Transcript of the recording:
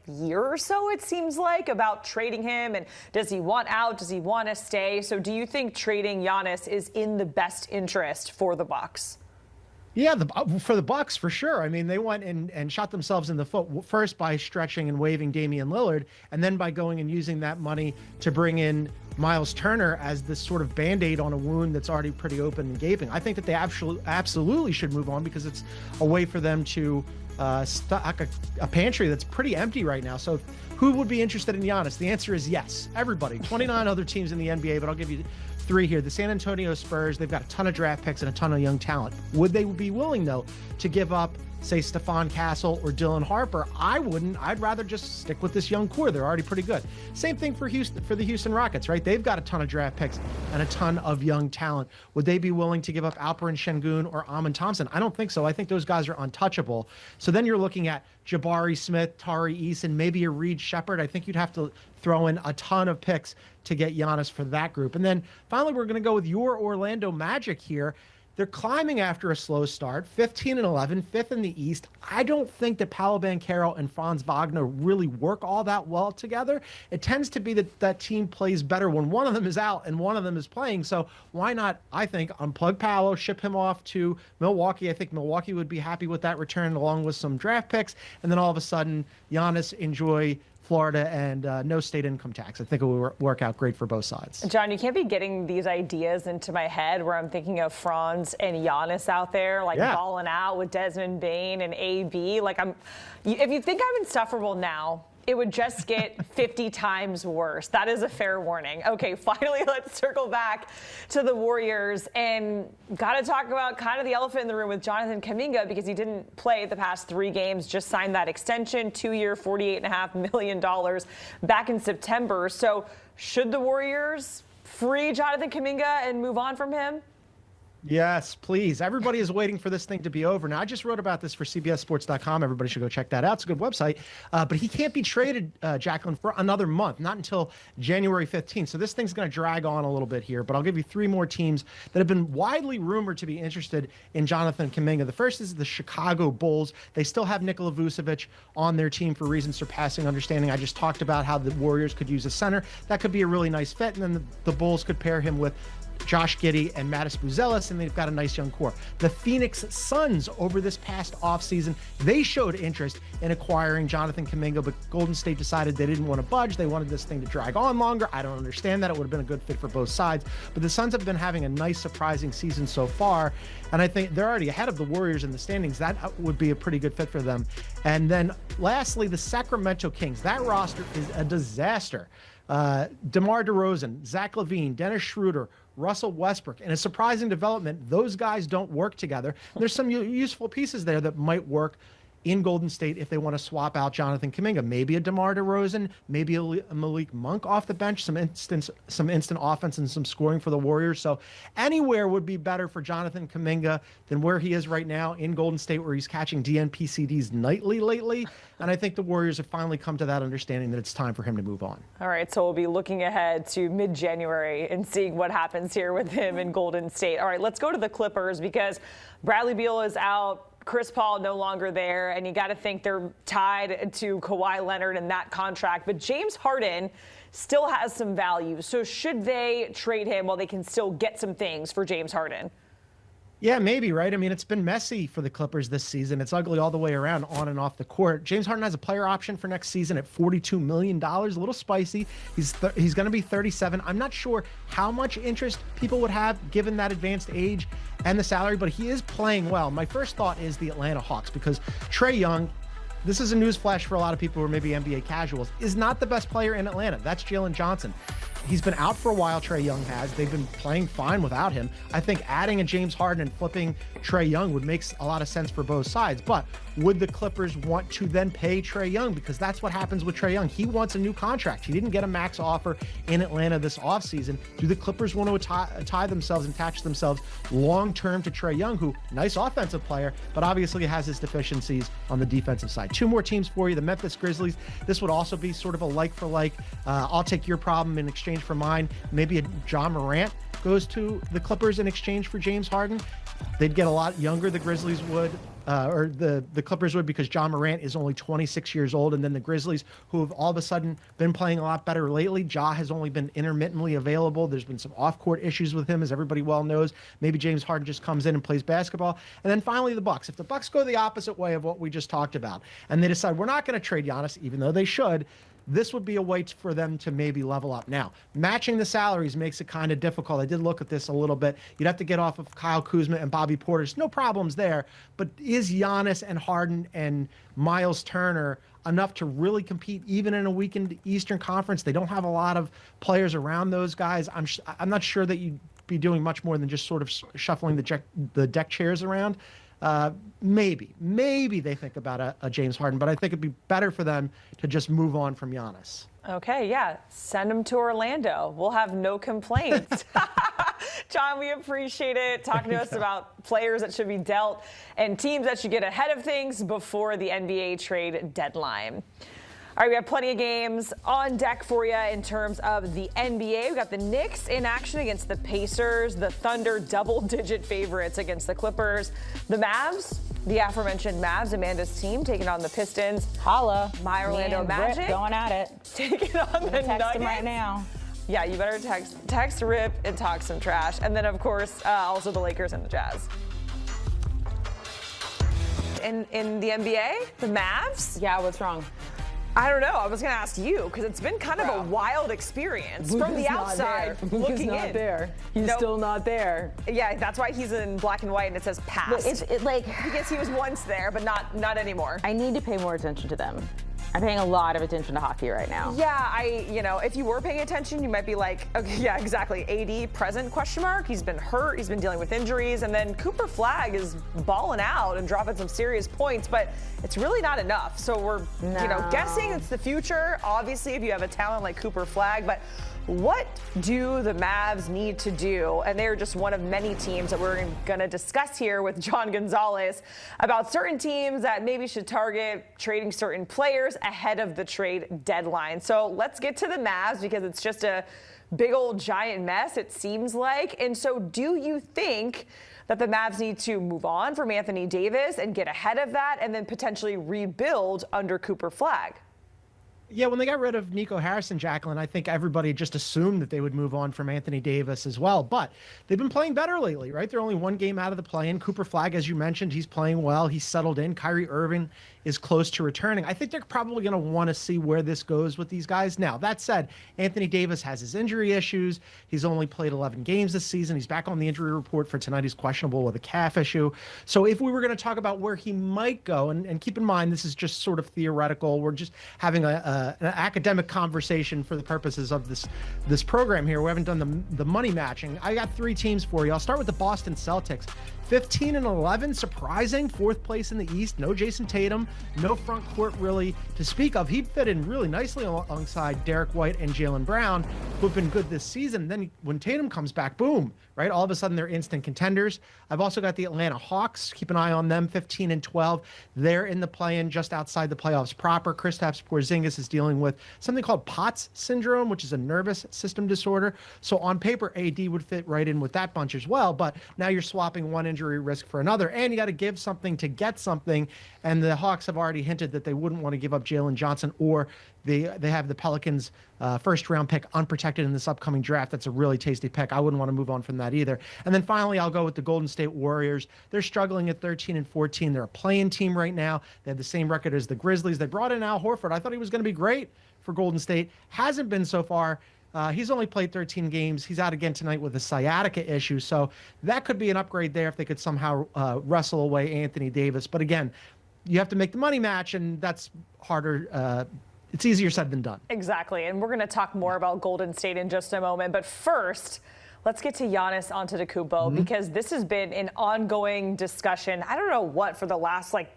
year or so, it seems like, about trading him, and does he want out? Does he want to stay? So do you think trading Giannis is in the best interest for the Bucks? Yeah, for the Bucks, for sure. I mean, they went and shot themselves in the foot first by stretching and waiving Damian Lillard, and then by going and using that money to bring in Miles Turner as this sort of Band-Aid on a wound that's already pretty open and gaping. I think that they absolutely should move on, because it's a way for them to stock a pantry that's pretty empty right now. So who would be interested in Giannis? The answer is yes, everybody. 29 other teams in the NBA, but I'll give you three here. The San Antonio Spurs, they've got a ton of draft picks and a ton of young talent. Would they be willing, though, to give up, say, Stephon Castle or Dylan Harper? I wouldn't. I'd rather just stick with this young core. They're already pretty good. Same thing for the Houston Rockets, right? They've got a ton of draft picks and a ton of young talent. Would they be willing to give up Alperen Şengün or Amin Thompson? I don't think so. I think those guys are untouchable. So then you're looking at Jabari Smith, Tari Eason, maybe a Reed Shepherd. I think you'd have to throw in a ton of picks to get Giannis for that group. And then finally, we're going to go with your Orlando Magic here. They're climbing after a slow start, 15-11, fifth in the East. I don't think that Paolo Banchero and Franz Wagner really work all that well together. It tends to be that that team plays better when one of them is out and one of them is playing. So why not, I think, unplug Paolo, ship him off to Milwaukee. I think Milwaukee would be happy with that return, along with some draft picks. And then all of a sudden, Giannis, enjoy Florida and no state income tax. I think it will work out great for both sides. John, you can't be getting these ideas into my head where I'm thinking of Franz and Giannis out there, like balling out with Desmond Bane and AB. Like, if you think I'm insufferable now, it would just get 50 times worse. That is a fair warning. Okay, finally, let's circle back to the Warriors, and got to talk about kind of the elephant in the room with Jonathan Kuminga, because he didn't play the past 3 games, just signed that extension, 2-year, $48.5 million back in September. So should the Warriors free Jonathan Kuminga and move on from him? Yes, please. Everybody is waiting for this thing to be over. Now, I just wrote about this for CBSSports.com. Everybody should go check that out. It's a good website. But he can't be traded, Jacqueline, for another month, not until January 15th. So this thing's going to drag on a little bit here. But I'll give you 3 more teams that have been widely rumored to be interested in Jonathan Kuminga. The first is the Chicago Bulls. They still have Nikola Vucevic on their team for reasons surpassing understanding. I just talked about how the Warriors could use a center. That could be a really nice fit. And then the Bulls could pair him with Josh Giddey and Mattis Buzelis, and they've got a nice young core. The Phoenix Suns, over this past offseason, they showed interest in acquiring Jonathan Kuminga, but Golden State decided they didn't want to budge. They wanted this thing to drag on longer. I don't understand that. It would have been a good fit for both sides. But the Suns have been having a nice, surprising season so far, and I think they're already ahead of the Warriors in the standings. That would be a pretty good fit for them. And then lastly, the Sacramento Kings. That roster is a disaster. DeMar DeRozan, Zach LaVine, Dennis Schroeder, Russell Westbrook. In a surprising development, those guys don't work together. There's some useful pieces there that might work in Golden State if they want to swap out Jonathan Kuminga. Maybe a DeMar DeRozan, maybe a Malik Monk off the bench, some instant offense and some scoring for the Warriors. So anywhere would be better for Jonathan Kuminga than where he is right now in Golden State, where he's catching DNP-CDs nightly lately. And I think the Warriors have finally come to that understanding that it's time for him to move on. All right, so we'll be looking ahead to mid-January and seeing what happens here with him in Golden State. All right, let's go to the Clippers, because Bradley Beal is out. Chris Paul no longer there, and you got to think they're tied to Kawhi Leonard and that contract. But James Harden still has some value. So should they trade him while they can still get some things for James Harden? Yeah, maybe, right? I mean, it's been messy for the Clippers this season. It's ugly all the way around, on and off the court. James Harden has a player option for next season at $42 million, a little spicy. He's going to be 37. I'm not sure how much interest people would have given that advanced age and the salary, but he is playing well. My first thought is the Atlanta Hawks, because Trae Young, this is a news flash for a lot of people who are maybe NBA casuals, is not the best player in Atlanta. That's Jalen Johnson. He's been out for a while, Trae Young has. They've been playing fine without him. I think adding a James Harden and flipping Trae Young would make a lot of sense for both sides. But would the Clippers want to then pay Trae Young? Because that's what happens with Trae Young. He wants a new contract. He didn't get a max offer in Atlanta this offseason. Do the Clippers want to tie themselves and attach themselves long-term to Trae Young, who, nice offensive player, but obviously has his deficiencies on the defensive side? 2 more teams for you. The Memphis Grizzlies. This would also be sort of a like-for-like. I'll take your problem in exchange for mine. Maybe a John Morant goes to the Clippers in exchange for James Harden. They'd get a lot younger, the Grizzlies would. or the Clippers would, because John Morant is only 26 years old. And then the Grizzlies, who have all of a sudden been playing a lot better lately. Ja has only been intermittently available. There's been some off-court issues with him, as everybody well knows. Maybe James Harden just comes in and plays basketball. And then finally the Bucks. If the Bucks go the opposite way of what we just talked about, and they decide we're not going to trade Giannis, even though they should, this would be a way for them to maybe level up. Now, matching the salaries makes it kind of difficult. I did look at this a little bit. You'd have to get off of Kyle Kuzma and Bobby Portis. No problems there. But is Giannis and Harden and Miles Turner enough to really compete even in a weakened Eastern Conference? They don't have a lot of players around those guys. I'm not sure that you'd be doing much more than just sort of shuffling the deck chairs around. Maybe they think about a James Harden, but I think it'd be better for them to just move on from Giannis. Okay, yeah, send him to Orlando. We'll have no complaints. John, we appreciate it. Talking to us about players that should be dealt and teams that should get ahead of things before the NBA trade deadline. All right, we have plenty of games on deck for you in terms of the NBA. We've got the Knicks in action against the Pacers, the Thunder double-digit favorites against the Clippers, the Mavs, the aforementioned Mavs, Amanda's team, taking on the Pistons. Holla. My Orlando Magic. Rip going at it. Taking on the Nuggets. Nuggets. Him right now. Yeah, you better text Rip and talk some trash. And then, of course, also the Lakers and the Jazz. In the NBA, the Mavs? Yeah, what's wrong? I don't know. I was going to ask you, because it's been kind of a wild experience from the outside looking in. Not there. He's still not there. Yeah, that's why he's in black and white and it says past. Because he was once there, but not anymore. I need to pay more attention to them. I'm paying a lot of attention to hockey right now. Yeah, if you were paying attention, you might be like, okay, yeah, exactly. AD present ? He's been hurt. He's been dealing with injuries. And then Cooper Flagg is balling out and dropping some serious points, but it's really not enough. So we're, guessing it's the future, obviously, if you have a talent like Cooper Flagg. But what do the Mavs need to do? And they're just one of many teams that we're going to discuss here with John Gonzalez about certain teams that maybe should target trading certain players ahead of the trade deadline. So let's get to the Mavs, because it's just a big old giant mess, it seems like. And so do you think that the Mavs need to move on from Anthony Davis and get ahead of that and then potentially rebuild under Cooper Flagg? Yeah, when they got rid of Nico Harrison, Jacqueline, I think everybody just assumed that they would move on from Anthony Davis as well. But they've been playing better lately, right? They're only one game out of the play-in. Cooper Flagg, as you mentioned, he's playing well. He's settled in. Kyrie Irving is close to returning. I think they're probably going to want to see where this goes with these guys. Now, that said, Anthony Davis has his injury issues. He's only played 11 games this season. He's back on the injury report for tonight. He's questionable with a calf issue. So if we were going to talk about where he might go, and keep in mind, this is just sort of theoretical. We're just having an academic conversation for the purposes of this program here. We haven't done the money matching. I got three teams for you. I'll start with the Boston Celtics. 15-11, surprising, fourth place in the East. No Jason Tatum, no front court really to speak of. He'd fit in really nicely alongside Derek White and Jaylen Brown, who've been good this season. Then when Tatum comes back, boom, right? All of a sudden they're instant contenders. I've also got the Atlanta Hawks. Keep an eye on them, 15-12. They're in the play-in just outside the playoffs proper. Kristaps Porzingis is dealing with something called POTS syndrome, which is a nervous system disorder. So on paper, AD would fit right in with that bunch as well. But now you're swapping one injury risk for another, and you got to give something to get something. And the Hawks have already hinted that they wouldn't want to give up Jalen Johnson, or they have the Pelicans first round pick unprotected in this upcoming draft. That's a really tasty pick. I wouldn't want to move on from that either. And then finally, I'll go with the Golden State Warriors. They're struggling at 13-14. They're a play-in team right now. They have the same record as the Grizzlies. They brought in Al Horford. I thought he was going to be great for Golden State. Hasn't been so far. He's only played 13 games. He's out again tonight with a sciatica issue. So that could be an upgrade there if they could somehow wrestle away Anthony Davis. But again, you have to make the money match, and that's harder. It's easier said than done. Exactly. And we're going to talk more about Golden State in just a moment. But first, let's get to Giannis Antetokounmpo, because this has been an ongoing discussion. I don't know what, for the last